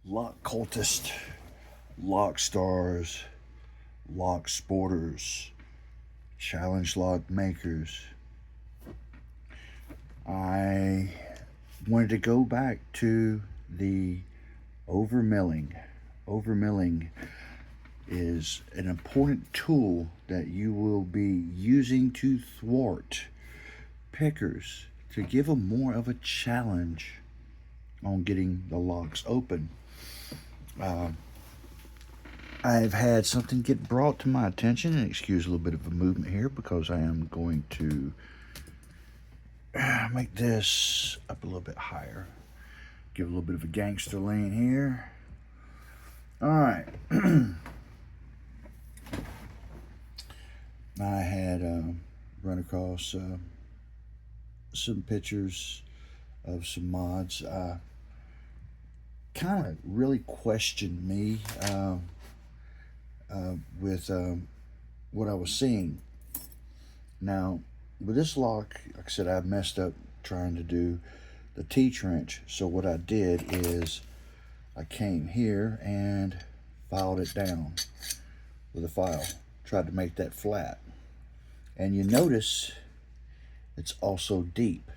lock cultists, lock stars, lock sporters, challenge lock makers. I wanted to go back to the overmilling. Overmilling is an important tool that you will be using to thwart pickers to give them more of a challenge on getting the locks open. I've had something get brought to my attention, and excuse a little bit of a movement here because I am going to make this up a little bit higher. Give a little bit of a gangster lean here. All right. I had run across some pictures of some mods. Kind of really questioned me with what I was seeing. Now, with this lock, like I said, I messed up trying to do the T-trench. So what I did is I came here and filed it down with a file. Tried to make that flat. And you notice it's also deep.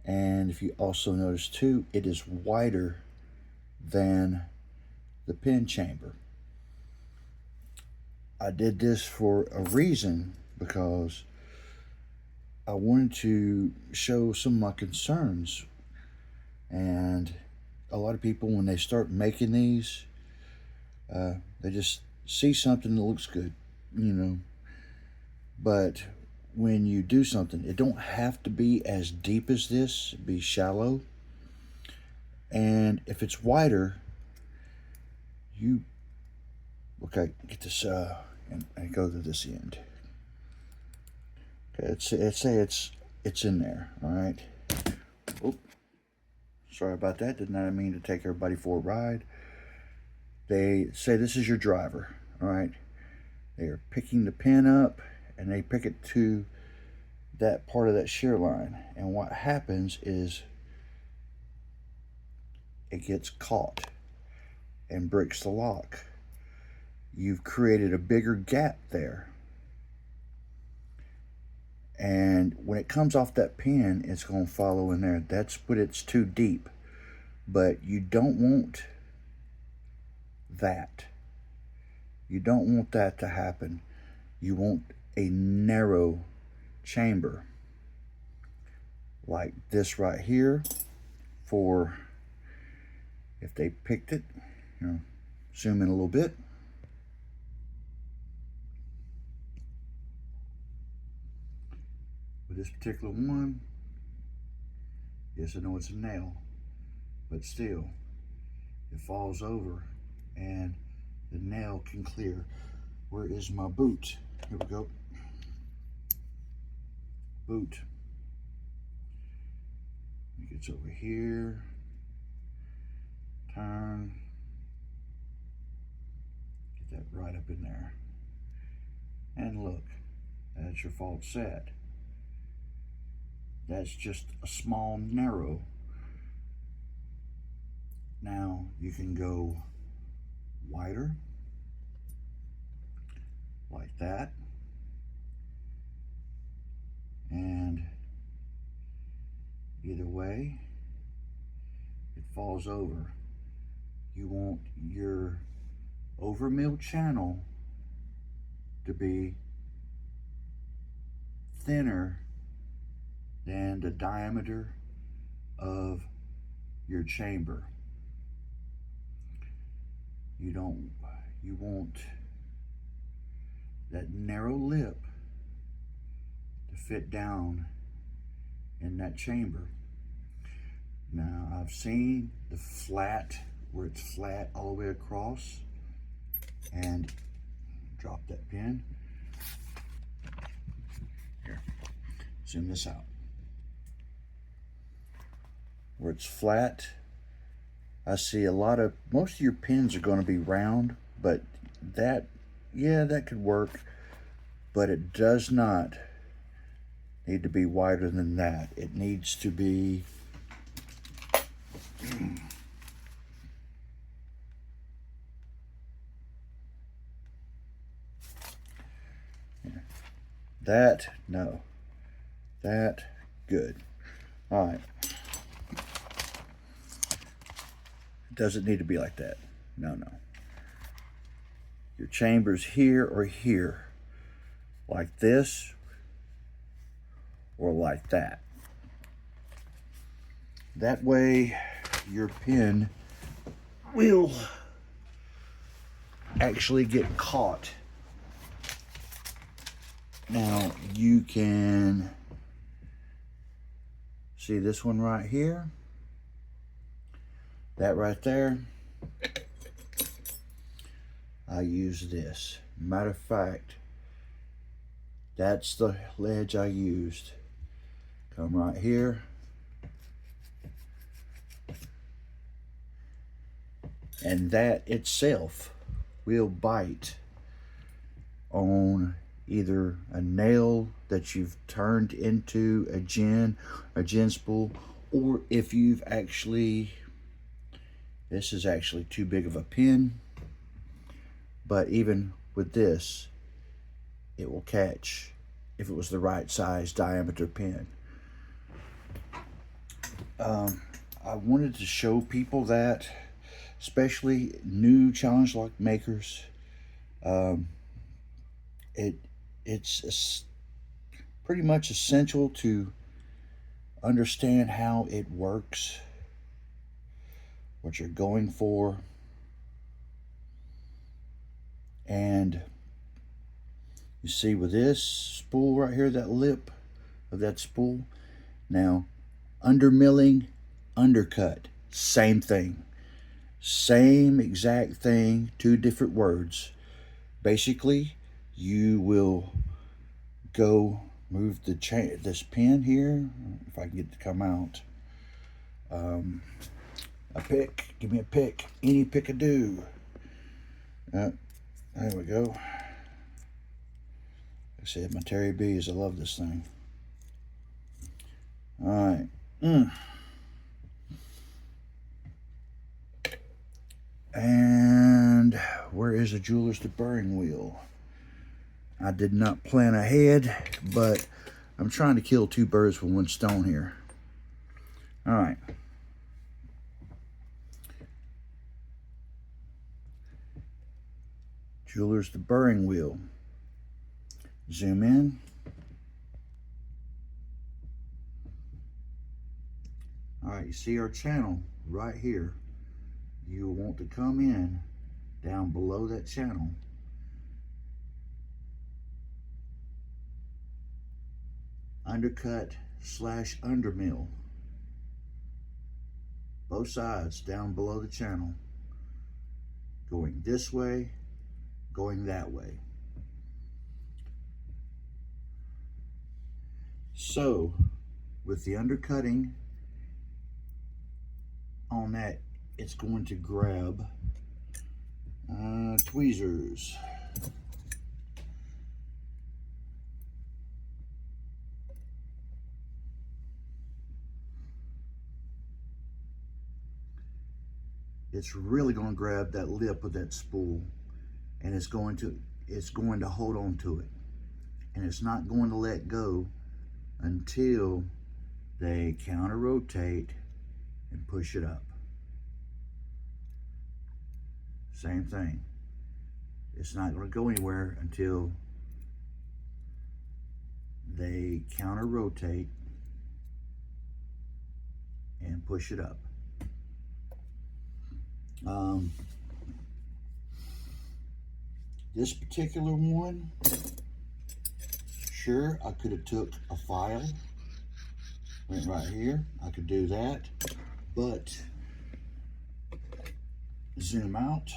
And if you also notice too, it is wider than the pin chamber. I did this for a reason because I wanted to show some of my concerns. And a lot of people, when they start making these, they just see something that looks good, you know. But when you do something, it don't have to be as deep as this, be shallow. And if it's wider, okay, get this, and go to this end. Okay, it's in there, all right. Oop, sorry about that. Did not mean to take everybody for a ride. They say this is your driver, all right. They are picking the pin up, and they pick it to that part of that shear line. And what happens is it gets caught and breaks the lock. You've created a bigger gap there. And when it comes off that pin, it's going to follow in there. That's when it's too deep. But you don't want that. You don't want that to happen. You want a narrow chamber like this right here. For if they picked it, you know, zoom in a little bit. With this particular one, yes, I know it's a nail, but still, it falls over and the nail can clear. Where is my boot? Here we go. Boot. It gets over here. Turn. Get that right up in there. And look, that's your fault set. That's just a small narrow. Now you can go wider, like that, and either way it falls over. You want your overmill channel to be thinner than the diameter of your chamber. You want that narrow lip to fit down in that chamber. Now I've seen the flat, where it's flat all the way across, and drop that pin. Here, zoom this out. Where it's flat, I see most of your pins are going to be round, but that could work, but it does not need to be wider than that. It needs to be That, no. That, good. All right. It doesn't need to be like that. No, no. Your chamber's here or here. Like this or like that. That way your pin will actually get caught. Now you can see this one right here, that right there. I use this. Matter of fact, that's the ledge I used. Come right here. And that itself will bite on either a nail that you've turned into a gin spool, or if you've actually, this is actually too big of a pin, but even with this, it will catch if it was the right size diameter pin. I wanted to show people that, especially new challenge lock makers, it's pretty much essential to understand how it works, what you're going for, and you see with this spool right here, that lip of that spool, now undermilling, undercut, same thing. Same exact thing, two different words. Basically, you will go move the this pin here, if I can get it to come out. A pick, give me a pick, any pick a do. There we go. Like I said, my Terry B's, I love this thing. All right. And where is the jeweler's deburring wheel? I did not plan ahead, but I'm trying to kill two birds with one stone here. All right. Jeweler's deburring wheel. Zoom in. All right, you see our channel right here. You'll want to come in down below that channel. Undercut / undermill. Both sides down below the channel. Going this way, going that way. So, with the undercutting on that, it's going to grab tweezers. It's really going to grab that lip of that spool, and it's going to hold on to it, and it's not going to let go until they counter rotate and push it up. Same thing. It's not going to go anywhere until they counter rotate and push it up. This particular one, sure, I could have took a file, went right here, I could do that, but zoom out.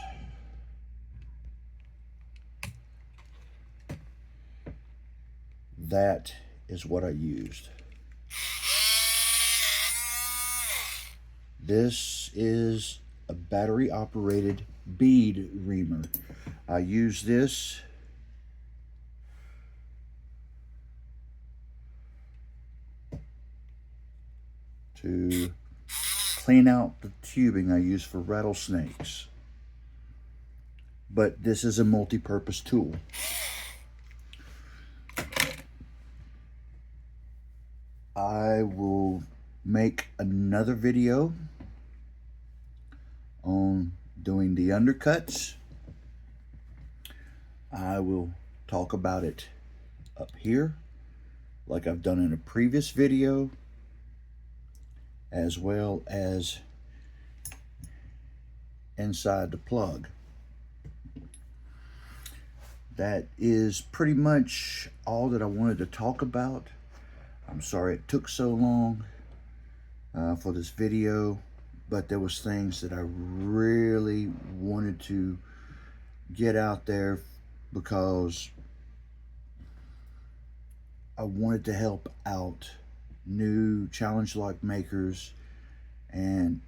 That is what I used. This is a battery operated bead reamer. I use this to clean out the tubing I use for rattlesnakes. But this is a multi-purpose tool. I will make another video on doing the undercuts. I will talk about it up here like I've done in a previous video, as well as inside the plug. That is pretty much all that I wanted to talk about. I'm sorry it took so long for this video, but there was things that I really wanted to get out there because I wanted to help out new challenge lock makers and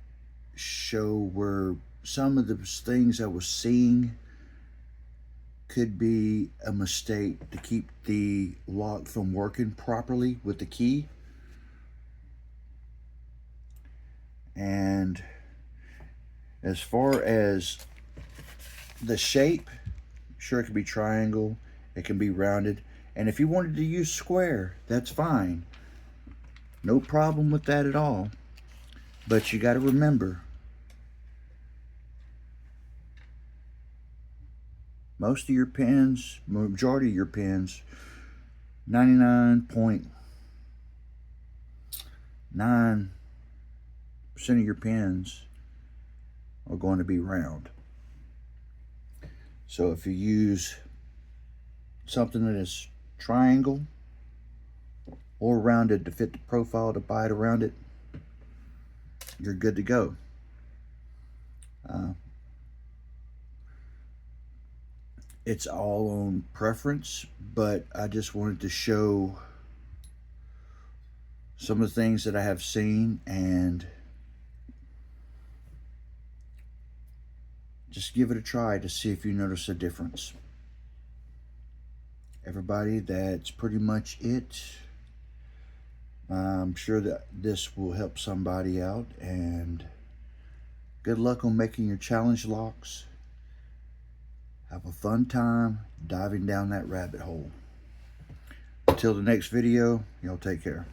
show where some of the things I was seeing could be a mistake to keep the lock from working properly with the key. And as far as the shape, sure, it can be triangle, it can be rounded, and if you wanted to use square, that's fine, no problem with that at all. But you got to remember, most of your pins, majority of your pins, 99.9% of your pins are going to be round. So if you use something that is triangle or rounded to fit the profile to bite around it, you're good to go. It's all on preference, but I just wanted to show some of the things that I have seen and just give it a try to see if you notice a difference. Everybody, that's pretty much it. I'm sure that this will help somebody out, and good luck on making your challenge locks. Have a fun time diving down that rabbit hole. Until the next video, y'all take care.